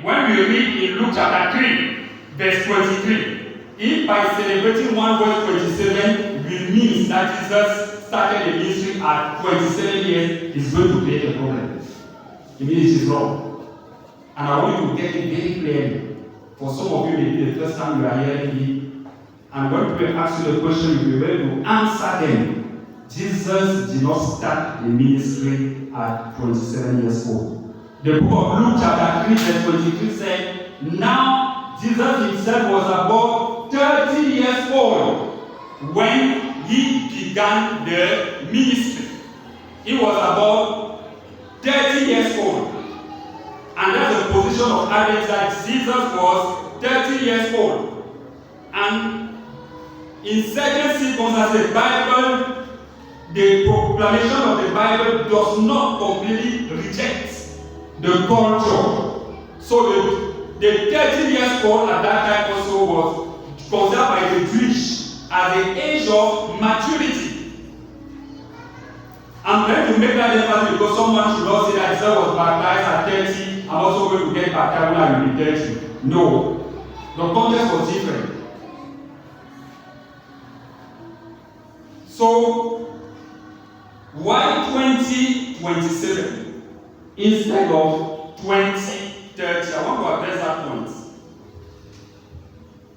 when we read in Luke chapter 3, verse 23, if by celebrating OneVoice27 we mean that Jesus started the ministry at 27 years, it's going to create a problem. It means it is wrong. And I want you to get it very clearly. For some of you, maybe the first time you are hearing me, and when people ask you the question, you'll be able to answer them. Jesus did not start the ministry at 27 years old. The book of Luke chapter 3 verse 23 said, now Jesus himself was about 30 years old when he began the ministry. He was about 30 years old. And that's the position of average that Jesus was 30 years old. And in certain circumstances, the proclamation of the Bible does not completely reject the culture. So the 30 years old at that time also was considered by the Jewish as the age of maturity. I'm trying to make that emphasis because someone should not say that Jesus was baptized at 30, I'm also going to get baptized when I will be 30. No. The context was different. So, why 2027 instead of 2030? I want to address that point.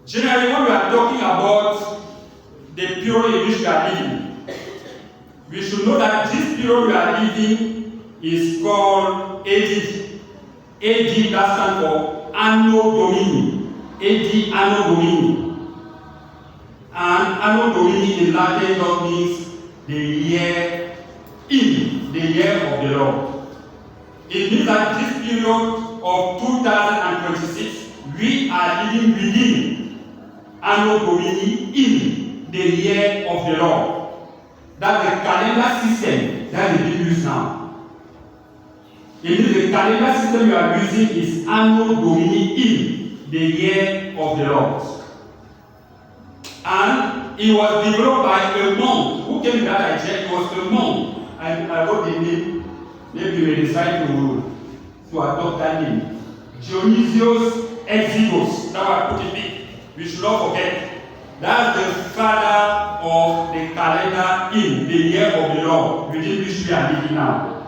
Generally, when we are talking about the period in which we are living, we should know that this period we are living is called AD. AD that stands for Anno Domini. AD Anno Domini. And Anno Domini in Latin just means the year in, the year of the Lord. It means that this period of 2026, we are living within Anno Domini in the year of the Lord. That's the calendar system that is being used now. It means the calendar system you are using is Anno Domini in the year of the Lord. And it was developed by a monk. Who gave me that idea? It was a monk. I wrote the name. Maybe you may decide to adopt that name. Dionysius Exiguus. That I put it. We should not forget. That's the father of the calendar in the year of the Lord, within which we are living now.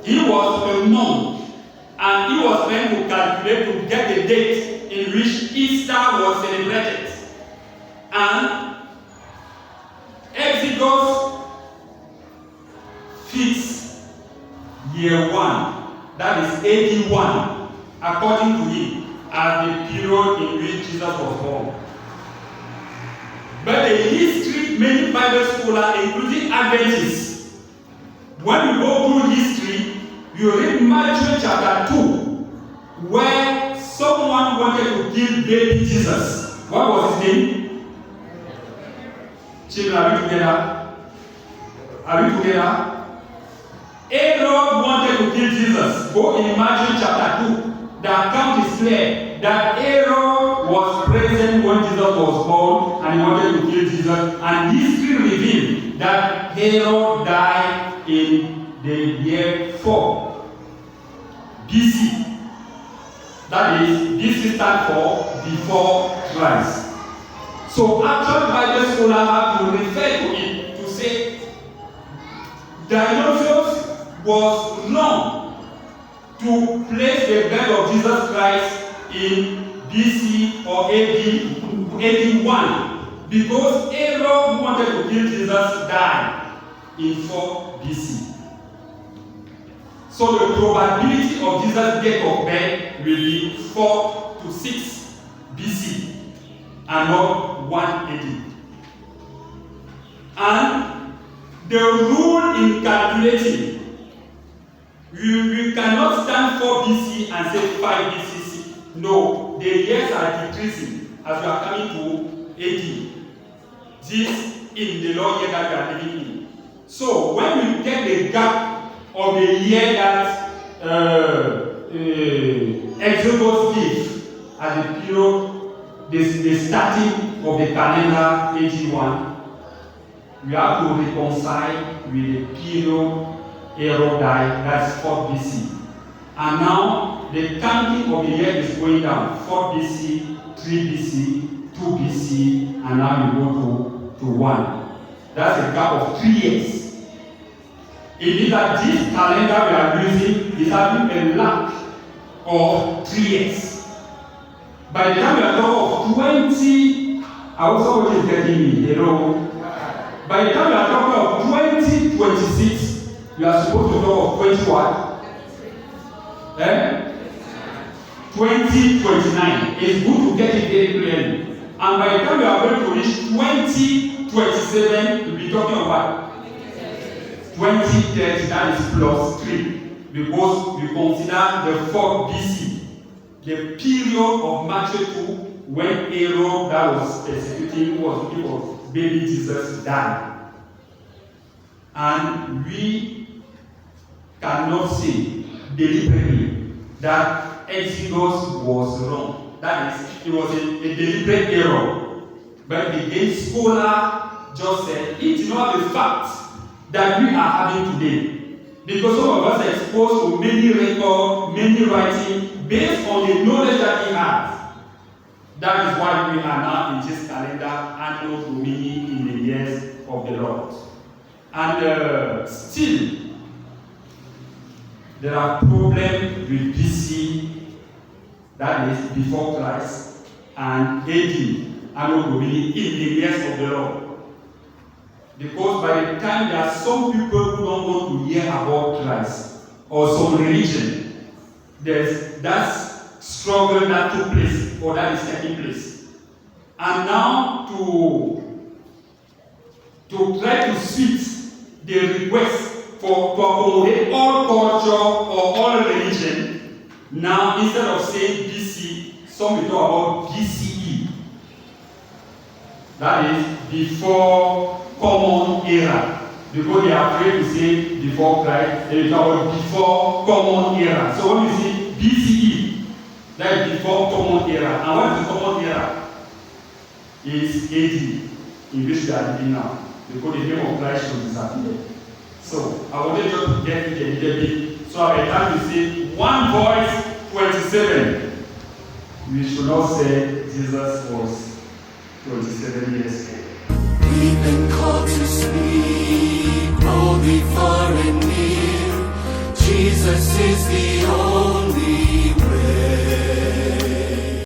He was a monk, and he was trying to calculate to get the date in which Easter was celebrated. And Exodus fits year 1, that is AD 1, according to him, as the period in which Jesus was born. But the history, many Bible scholars, including Adventists, when you go through history, you read Matthew chapter 2, where someone wanted to kill baby Jesus. What was his name? Children, are we together? Are we together? Herod wanted to kill Jesus. Go in Matthew chapter 2. The account is clear that Herod was present when Jesus was born and he wanted to kill Jesus. And history revealed that Herod died in the year 4 BC. That is, BC stands for before Christ. So actual Bible scholars have to refer to it to say Dionysius was wrong to place the birth of Jesus Christ in BC or AD 1 because Herod who wanted to kill Jesus died in 4 BC. So the probability of Jesus' death of birth will be 4 to 6 BC. And not 1 AD. And the rule in calculating, we cannot stand 4 BC and say 5 BC. No, the years are decreasing as we are coming to AD. This in the Lord year that we are living in. So when we take the gap of the year that Exodus gives as a period, the starting of the calendar AD 1, we have to reconcile with the period Herod died, that's 4 BC. And now the counting of the year is going down. 4 BC, 3 BC, 2 BC, and now you go to 1. That's a gap of 3 years. It means that this calendar we are using is having a lack of 3 years. By the time we are talking of 20, I also is getting me, By the time we are talking of 2026, you are supposed to talk of 20 what? 2029. It's good to get it very clearly. And by the time we are going to reach 2027, we'll be talking about 2030, that is plus 3. Because we consider the 4 BC, the period of maturity when Herod that was persecuting, who was looking for baby Jesus, died. And we cannot say deliberately that Exodus was wrong. That is, it was a deliberate error. But again, scholar just said it's not the fact that we are having today. Because some of us are exposed to many records, many writing based on the knowledge that he has. That is why we are now in this calendar, annual domini in the years of the Lord. And still, there are problems with BC, that is before Christ, and AD, annual domini in the years of the Lord. Because by the time there are some people who don't want to hear about Christ or some religion, there's that struggle that took place or that is taking place. And now to try to suit the request to accommodate all culture or all religion, now instead of saying BC, some will talk about BCE. That is before common era. Because they are afraid to say before Christ, they talk about before common era. So when you see BCE, that is before common era. And what is the common era? Is AD, in which we are living now. Because the name of Christ should disappear. So I wanted you to get it a little bit. So by the time you say OneVoice27, we should not say Jesus was 27 years old. We've been called to speak boldly far and near. Jesus is the only